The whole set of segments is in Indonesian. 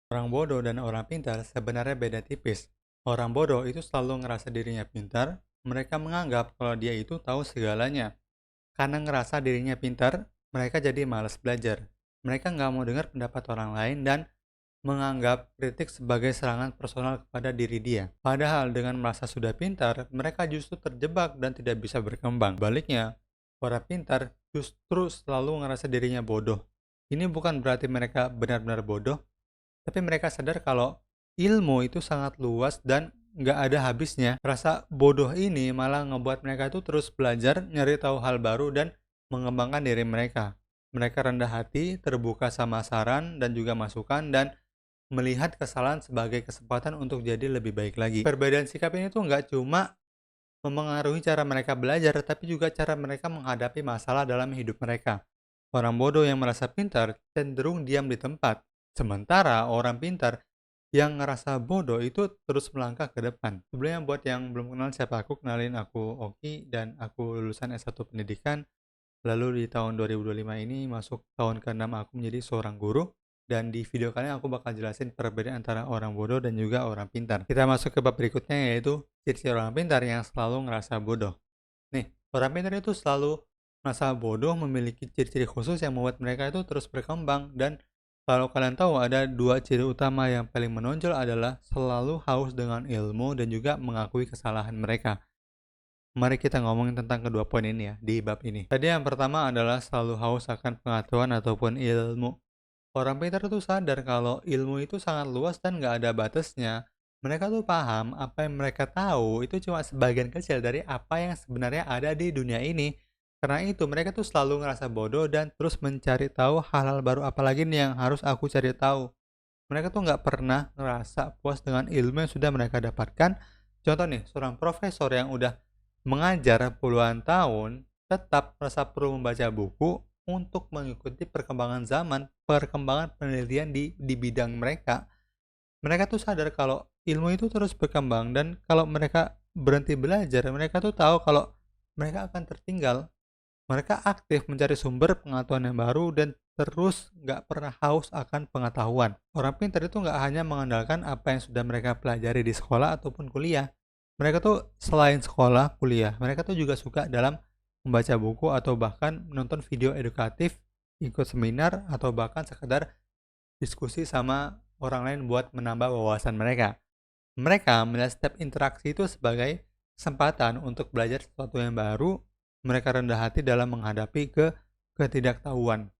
Orang bodoh dan orang pintar sebenarnya beda tipis. Orang bodoh itu selalu ngerasa dirinya pintar, mereka menganggap kalau dia itu tahu segalanya. Karena ngerasa dirinya pintar, mereka jadi malas belajar. Mereka nggak mau dengar pendapat orang lain dan menganggap kritik sebagai serangan personal kepada diri dia. Padahal dengan merasa sudah pintar, mereka justru terjebak dan tidak bisa berkembang. Baliknya, orang pintar justru selalu ngerasa dirinya bodoh. Ini bukan berarti mereka benar-benar bodoh, tapi mereka sadar kalau ilmu itu sangat luas dan nggak ada habisnya. Rasa bodoh ini malah ngebuat mereka itu terus belajar, nyari tahu hal baru, dan mengembangkan diri mereka. Mereka rendah hati, terbuka sama saran dan juga masukan, dan melihat kesalahan sebagai kesempatan untuk jadi lebih baik lagi. Perbedaan sikap ini tuh nggak cuma memengaruhi cara mereka belajar, tapi juga cara mereka menghadapi masalah dalam hidup mereka. Orang bodoh yang merasa pintar cenderung diam di tempat, sementara orang pintar yang ngerasa bodoh itu terus melangkah ke depan. Sebelumnya buat yang belum kenal siapa aku, kenalin aku Oki dan aku lulusan S1 Pendidikan. Lalu di tahun 2025 ini masuk tahun ke-6 aku menjadi seorang guru, dan di video kali ini aku bakal jelasin perbedaan antara orang bodoh dan juga orang pintar. Kita masuk ke bab berikutnya, yaitu ciri-ciri orang pintar yang selalu ngerasa bodoh. Nih, orang pintar itu selalu merasa bodoh memiliki ciri-ciri khusus yang membuat mereka itu terus berkembang, dan kalau kalian tahu ada dua ciri utama yang paling menonjol adalah selalu haus dengan ilmu dan juga mengakui kesalahan mereka. Mari kita ngomongin tentang kedua poin ini ya, di bab ini. Tadi yang pertama adalah selalu haus akan pengetahuan ataupun ilmu. Orang pintar tuh sadar kalau ilmu itu sangat luas dan nggak ada batasnya. Mereka tuh paham apa yang mereka tahu itu cuma sebagian kecil dari apa yang sebenarnya ada di dunia ini. Karena itu mereka tuh selalu ngerasa bodoh dan terus mencari tahu hal-hal baru, apalagi nih yang harus aku cari tahu. Mereka tuh nggak pernah ngerasa puas dengan ilmu yang sudah mereka dapatkan. Contoh nih, seorang profesor yang udah mengajar puluhan tahun tetap merasa perlu membaca buku untuk mengikuti perkembangan zaman, perkembangan penelitian di bidang mereka. Mereka tuh sadar kalau ilmu itu terus berkembang, dan kalau mereka berhenti belajar, mereka tuh tahu kalau mereka akan tertinggal. Mereka aktif mencari sumber pengetahuan yang baru dan terus nggak pernah haus akan pengetahuan. Orang pintar itu nggak hanya mengandalkan apa yang sudah mereka pelajari di sekolah ataupun kuliah. Mereka tuh selain sekolah, kuliah, mereka tuh juga suka dalam membaca buku atau bahkan menonton video edukatif, ikut seminar, atau bahkan sekedar diskusi sama orang lain buat menambah wawasan mereka. Mereka melihat setiap interaksi itu sebagai kesempatan untuk belajar sesuatu yang baru. Mereka rendah hati dalam menghadapi ketidaktahuan.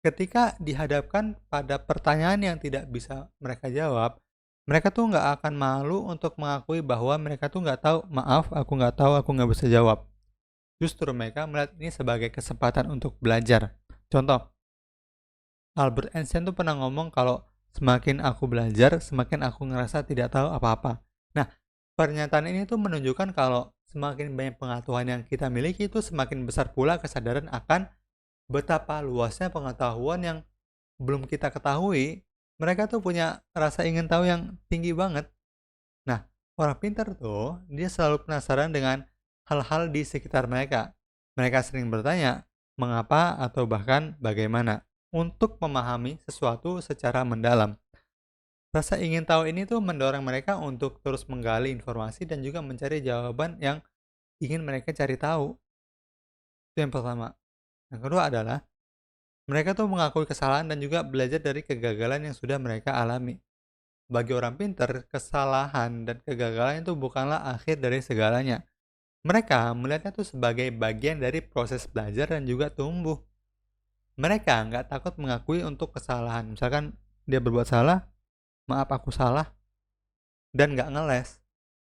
Ketika dihadapkan pada pertanyaan yang tidak bisa mereka jawab, mereka tuh nggak akan malu untuk mengakui bahwa mereka tuh nggak tahu. Maaf, aku nggak tahu, aku nggak bisa jawab. Justru mereka melihat ini sebagai kesempatan untuk belajar. Contoh, Albert Einstein tuh pernah ngomong kalau semakin aku belajar, semakin aku ngerasa tidak tahu apa-apa. Nah, pernyataan ini tuh menunjukkan kalau semakin banyak pengetahuan yang kita miliki, itu semakin besar pula kesadaran akan betapa luasnya pengetahuan yang belum kita ketahui. Mereka tuh punya rasa ingin tahu yang tinggi banget. Nah, orang pintar tuh dia selalu penasaran dengan hal-hal di sekitar mereka. Mereka sering bertanya, mengapa atau bahkan bagaimana, untuk memahami sesuatu secara mendalam. Rasa ingin tahu ini tuh mendorong mereka untuk terus menggali informasi dan juga mencari jawaban yang ingin mereka cari tahu. Itu yang pertama. Yang kedua adalah mereka tuh mengakui kesalahan dan juga belajar dari kegagalan yang sudah mereka alami. Bagi orang pintar, kesalahan dan kegagalan itu bukanlah akhir dari segalanya. Mereka melihatnya tuh sebagai bagian dari proses belajar dan juga tumbuh. Mereka nggak takut mengakui untuk kesalahan. Misalkan dia berbuat salah, maaf aku salah, dan nggak ngeles.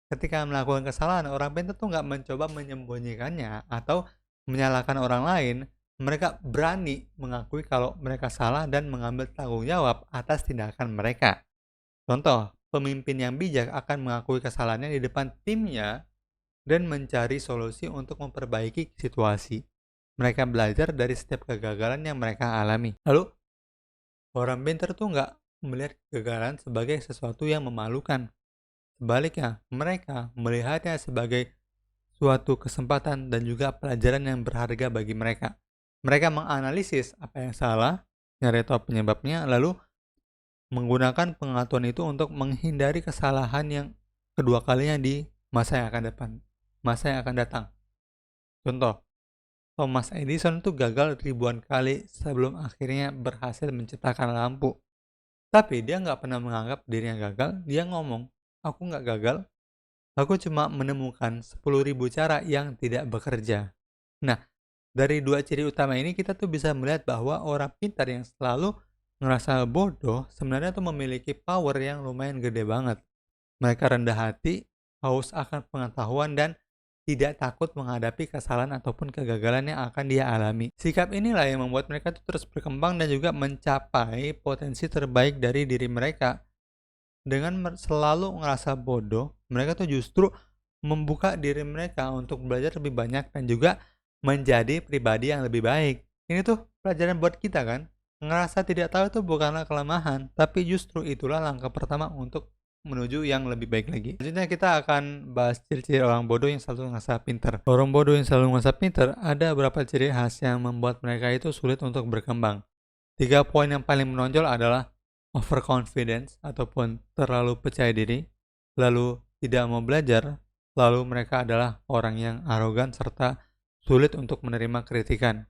Ketika melakukan kesalahan, orang pintar tuh nggak mencoba menyembunyikannya atau menyalahkan orang lain. Mereka berani mengakui kalau mereka salah dan mengambil tanggung jawab atas tindakan mereka. Contoh, pemimpin yang bijak akan mengakui kesalahannya di depan timnya dan mencari solusi untuk memperbaiki situasi. Mereka belajar dari setiap kegagalan yang mereka alami. Lalu, orang pintar tuh nggak melihat kegagalan sebagai sesuatu yang memalukan. Sebaliknya, mereka melihatnya sebagai suatu kesempatan dan juga pelajaran yang berharga bagi mereka. Mereka menganalisis apa yang salah, nyari tahu penyebabnya, lalu menggunakan pengetahuan itu untuk menghindari kesalahan yang kedua kalinya di masa yang akan datang. Contoh, Thomas Edison tuh gagal ribuan kali sebelum akhirnya berhasil menciptakan lampu. Tapi dia nggak pernah menganggap dirinya gagal, dia ngomong, aku nggak gagal, aku cuma menemukan 10.000 cara yang tidak bekerja. Nah, dari dua ciri utama ini kita tuh bisa melihat bahwa orang pintar yang selalu ngerasa bodoh sebenarnya tuh memiliki power yang lumayan gede banget. Mereka rendah hati, haus akan pengetahuan, dan tidak takut menghadapi kesalahan ataupun kegagalan yang akan dia alami. Sikap inilah yang membuat mereka tuh terus berkembang dan juga mencapai potensi terbaik dari diri mereka. Dengan selalu ngerasa bodoh, mereka tuh justru membuka diri mereka untuk belajar lebih banyak dan juga menjadi pribadi yang lebih baik. Ini tuh pelajaran buat kita kan. Ngerasa tidak tahu itu bukanlah kelemahan, tapi justru itulah langkah pertama untuk menuju yang lebih baik lagi. Selanjutnya kita akan bahas ciri-ciri orang bodoh yang selalu ngerasa pintar. Orang bodoh yang selalu ngerasa pintar, ada beberapa ciri khas yang membuat mereka itu sulit untuk berkembang. 3 poin yang paling menonjol adalah overconfidence ataupun terlalu percaya diri, lalu tidak mau belajar, lalu mereka adalah orang yang arogan serta sulit untuk menerima kritikan.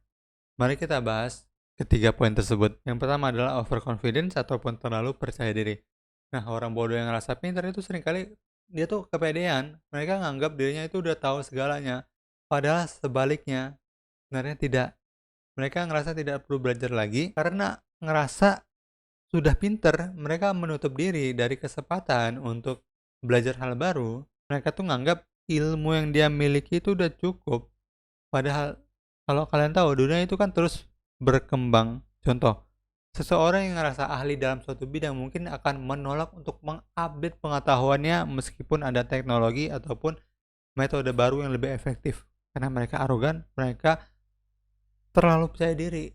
Mari kita bahas ketiga poin tersebut. Yang pertama adalah overconfidence ataupun terlalu percaya diri. Nah, orang bodoh yang ngerasa pintar itu seringkali dia tuh kepedean. Mereka nganggap dirinya itu udah tahu segalanya. Padahal sebaliknya, sebenarnya tidak. Mereka ngerasa tidak perlu belajar lagi karena ngerasa sudah pintar. Mereka menutup diri dari kesempatan untuk belajar hal baru. Mereka tuh nganggap ilmu yang dia miliki itu udah cukup. Padahal kalau kalian tahu dunia itu kan terus berkembang. Contoh, seseorang yang ngerasa ahli dalam suatu bidang mungkin akan menolak untuk mengupdate pengetahuannya meskipun ada teknologi ataupun metode baru yang lebih efektif. Karena mereka arogan, mereka terlalu percaya diri.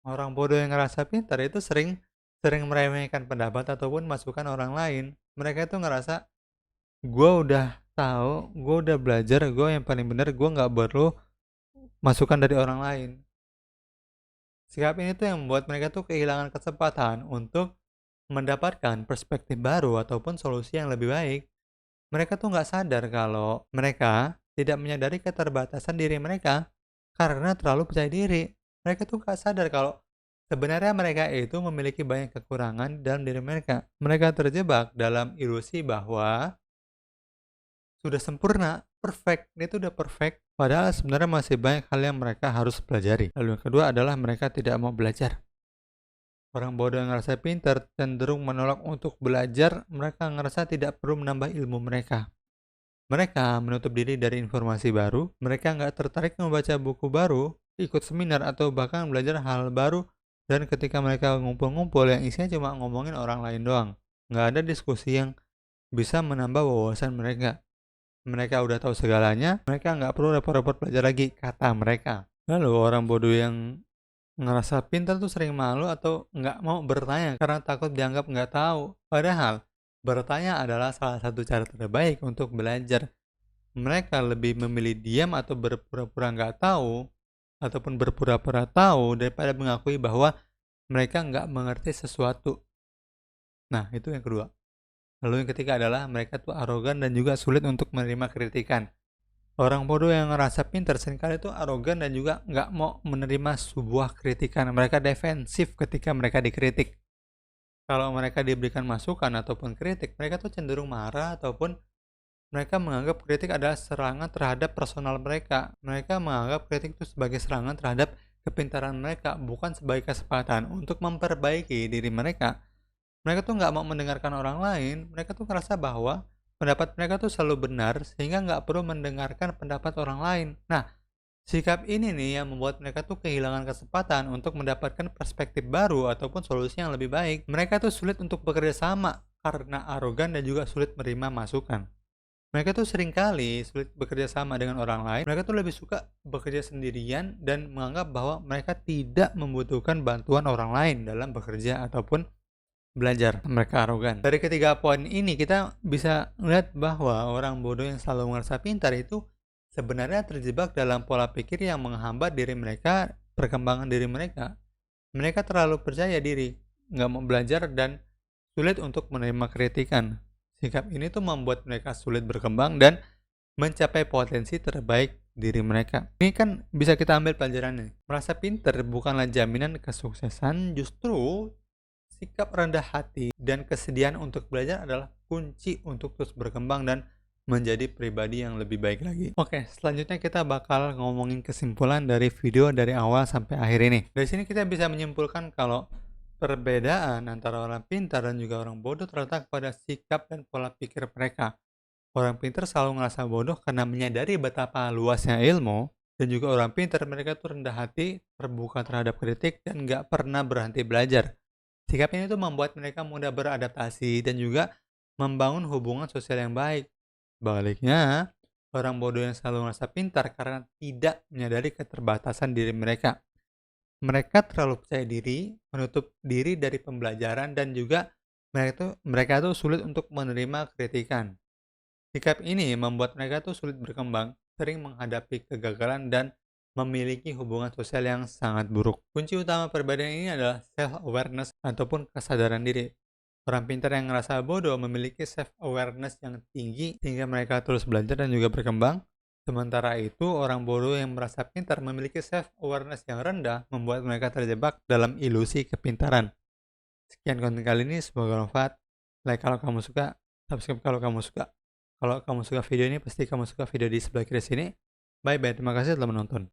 Orang bodoh yang ngerasa pintar itu sering meremehkan pendapat ataupun masukan orang lain. Mereka itu ngerasa, gue udah tahu, gue udah belajar, gue yang paling benar, gue nggak perlu masukan dari orang lain. Sikap ini tuh yang membuat mereka tuh kehilangan kesempatan untuk mendapatkan perspektif baru ataupun solusi yang lebih baik. Mereka tuh nggak sadar kalau mereka tidak menyadari keterbatasan diri mereka karena terlalu percaya diri. Mereka tuh nggak sadar kalau sebenarnya mereka itu memiliki banyak kekurangan dalam diri mereka. Mereka terjebak dalam ilusi bahwa sudah sempurna, perfect, dia itu udah perfect. Padahal sebenarnya masih banyak hal yang mereka harus pelajari. Lalu yang kedua adalah mereka tidak mau belajar. Orang bodoh yang ngerasa pintar cenderung menolak untuk belajar, mereka ngerasa tidak perlu menambah ilmu mereka. Mereka menutup diri dari informasi baru, mereka nggak tertarik membaca buku baru, ikut seminar, atau bahkan belajar hal baru. Dan ketika mereka ngumpul-ngumpul yang isinya cuma ngomongin orang lain doang. Nggak ada diskusi yang bisa menambah wawasan mereka. Mereka udah tahu segalanya, mereka nggak perlu repot-repot belajar lagi, kata mereka. Lalu orang bodoh yang ngerasa pintar tuh sering malu atau nggak mau bertanya karena takut dianggap nggak tahu. Padahal, bertanya adalah salah satu cara terbaik untuk belajar. Mereka lebih memilih diam atau berpura-pura nggak tahu, ataupun berpura-pura tahu daripada mengakui bahwa mereka nggak mengerti sesuatu. Nah, itu yang kedua. Lalu yang ketiga adalah mereka tuh arogan dan juga sulit untuk menerima kritikan. Orang bodoh yang ngerasa pintar seringkali tuh arogan dan juga nggak mau menerima sebuah kritikan. Mereka defensif ketika mereka dikritik. Kalau mereka diberikan masukan ataupun kritik, mereka tuh cenderung marah ataupun mereka menganggap kritik adalah serangan terhadap personal mereka. Mereka menganggap kritik itu sebagai serangan terhadap kepintaran mereka, bukan sebagai kesempatan untuk memperbaiki diri mereka. Mereka tuh nggak mau mendengarkan orang lain, mereka tuh ngerasa bahwa pendapat mereka tuh selalu benar sehingga nggak perlu mendengarkan pendapat orang lain. Nah, sikap ini nih yang membuat mereka tuh kehilangan kesempatan untuk mendapatkan perspektif baru ataupun solusi yang lebih baik. Mereka tuh sulit untuk bekerja sama karena arogan dan juga sulit menerima masukan. Mereka tuh seringkali sulit bekerja sama dengan orang lain. Mereka tuh lebih suka bekerja sendirian dan menganggap bahwa mereka tidak membutuhkan bantuan orang lain dalam bekerja ataupun belajar. Mereka arogan. Dari ketiga poin ini kita bisa melihat bahwa orang bodoh yang selalu merasa pintar itu sebenarnya terjebak dalam pola pikir yang menghambat diri mereka, perkembangan diri mereka. Mereka terlalu percaya diri, nggak mau belajar dan sulit untuk menerima kritikan. Sikap ini tuh membuat mereka sulit berkembang dan mencapai potensi terbaik diri mereka. Ini kan bisa kita ambil pelajarannya. Merasa pinter bukanlah jaminan kesuksesan, justru sikap rendah hati dan kesediaan untuk belajar adalah kunci untuk terus berkembang dan menjadi pribadi yang lebih baik lagi. Oke, selanjutnya kita bakal ngomongin kesimpulan dari video dari awal sampai akhir ini. Dari sini kita bisa menyimpulkan kalau perbedaan antara orang pintar dan juga orang bodoh terletak pada sikap dan pola pikir mereka. Orang pintar selalu ngerasa bodoh karena menyadari betapa luasnya ilmu, dan juga orang pintar mereka tuh rendah hati, terbuka terhadap kritik, dan nggak pernah berhenti belajar. Sikap ini tuh membuat mereka mudah beradaptasi dan juga membangun hubungan sosial yang baik. Baliknya, orang bodoh yang selalu merasa pintar karena tidak menyadari keterbatasan diri mereka. Mereka terlalu percaya diri, menutup diri dari pembelajaran, dan juga mereka tuh sulit untuk menerima kritikan. Sikap ini membuat mereka tuh sulit berkembang, sering menghadapi kegagalan, dan memiliki hubungan sosial yang sangat buruk. Kunci utama perbedaan ini adalah self-awareness ataupun kesadaran diri. Orang pintar yang ngerasa bodoh memiliki self-awareness yang tinggi sehingga mereka terus belajar dan juga berkembang. Sementara itu, orang bodoh yang merasa pintar memiliki self-awareness yang rendah membuat mereka terjebak dalam ilusi kepintaran. Sekian konten kali ini, semoga bermanfaat. Like kalau kamu suka, subscribe kalau kamu suka. Kalau kamu suka video ini, pasti kamu suka video di sebelah kiri sini. Bye bye, terima kasih telah menonton.